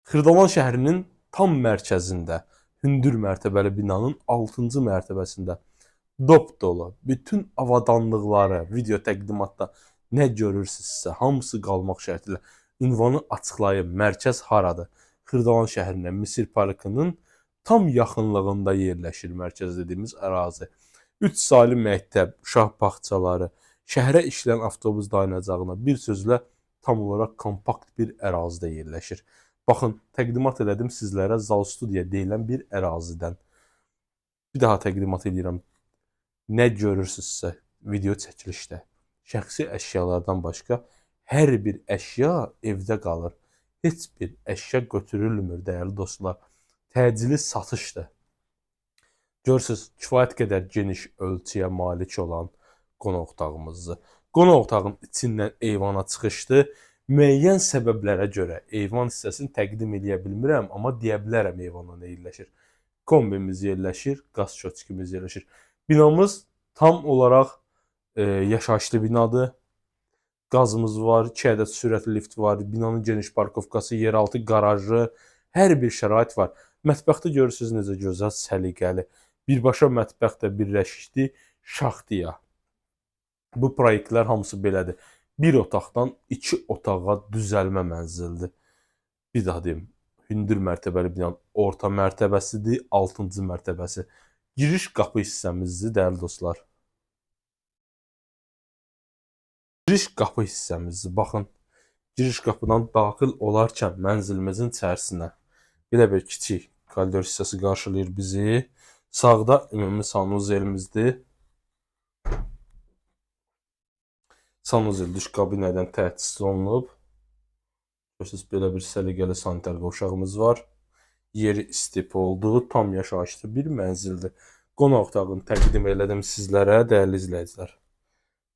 Xırdalan şəhərinin tam mərkəzində, hündür mərtəbəli binanın 6-cı mərtəbəsində dop dolu bütün avadanlıqları video təqdimatda nə görürsünüzsə, hamısı qalmaq şərti ilə ünvanı açıqlayın. Mərkəz haradır? Xırdalan şəhərinə, Misir Parkının tam yaxınlığında yerləşir mərkəz dediyimiz ərazi. 3 saylı məktəb, uşaq bağçaları, şəhərə işləyən avtobus dayanacağına, bir sözlə tam olaraq kompakt bir ərazidə yerləşir. Baxın, təqdimat elədim sizlərə Zal Studiya deyilən bir ərazidən. Bir daha təqdimat edirəm. Nə görürsünüzsə video çəkilişdə, şəxsi əşyalardan başqa hər bir əşya evdə qalır. Heç bir əşya götürülmür, dəyərli dostlar. Təcili satışdır. Görürsünüz, kifayət qədər geniş ölçüyə malik olan qonaq otağımızdır. Qonaq otağının içindən eyvana çıxışdır. Müəyyən səbəblərə görə eyvan hissəsini təqdim edə bilmirəm, amma deyə bilərəm eyvanda nə yerləşir. Kombimiz yerləşir, qaz köçkümüz yerləşir. Binamız tam olaraq yaşayışlı binadır. Qazımız var, 2 ədəd sürətli lift var, binanın geniş parkovkası, yeraltı qarajı, hər bir şərait var. Mətbəxdə görürsünüz necə gözəl, səliqəli. Birbaşa mətbəxdə birləşikdi şaxtaya. Bu proyektlər hamısı belədir. Bir otaqdan 2 otağa düzəlmə mənzildir. Bir daha deyim, hündür mərtəbəli binanın orta mərtəbəsidir, 6-cı mərtəbəsi. Giriş qapı hissəmizdir, dəyərli dostlar. Giriş qapı hissəmizdir. Baxın, giriş qapıdan daxil olarkən mənzilimizin içərisinə belə bir kiçik koridor hissəsi qarşılayır bizi. Sağda ümumi sanuzelimizdir. Sanuzel duş kabinədən təchiz olunub. Görürsünüz, belə bir səliqəli sanitar qovşağımız var. Yeri istif olduğu tam yaşayışlı bir mənzildir. Qonaq otağını təqdim elədim sizlərə, dəyərli izləyicilər.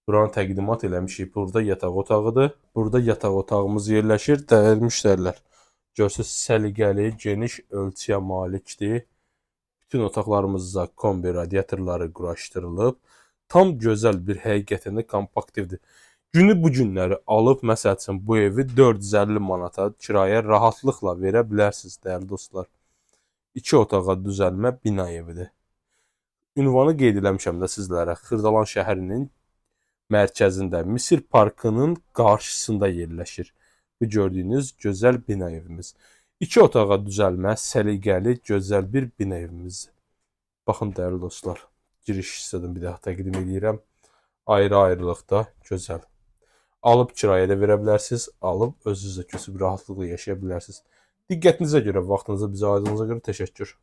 Buranı təqdimat eləmişik. Burada yataq otağıdır. Burada yataq otağımız yerləşir. Dəyərli müştərilər. Görürsünüz, səliqəli, geniş ölçüyə malikdir. Bütün otaqlarımızda kombi radiatorları quraşdırılıb. Tam gözəl bir həqiqətən də kompaktivdir. Günü bu günləri alıb, məsəl üçün, bu evi 450 manata kirayə rahatlıqla verə bilərsiniz, dəyərli dostlar. 2 otağa düzəlmə bina evidir. Ünvanı qeyd eləmişəm də sizlərə. Xırdalan şəhərinin mərkəzində, Misir Parkının qarşısında yerləşir. Bu gördüyünüz gözəl bina evimiz. 2 otağa düzəlmə, səliqəli, gözəl bir bina evimizdir. Baxın, dəyərli dostlar, giriş hissədən bir daha təqdim edirəm. Ayrı-ayrılıqda gözəl. Alıb kirayə də verə bilərsiniz, alıb özünüzlə köçüb rahatlıqla yaşaya bilərsiniz. Diqqətinizə görə, vaxtınıza, bizə ayırdığınıza görə təşəkkür.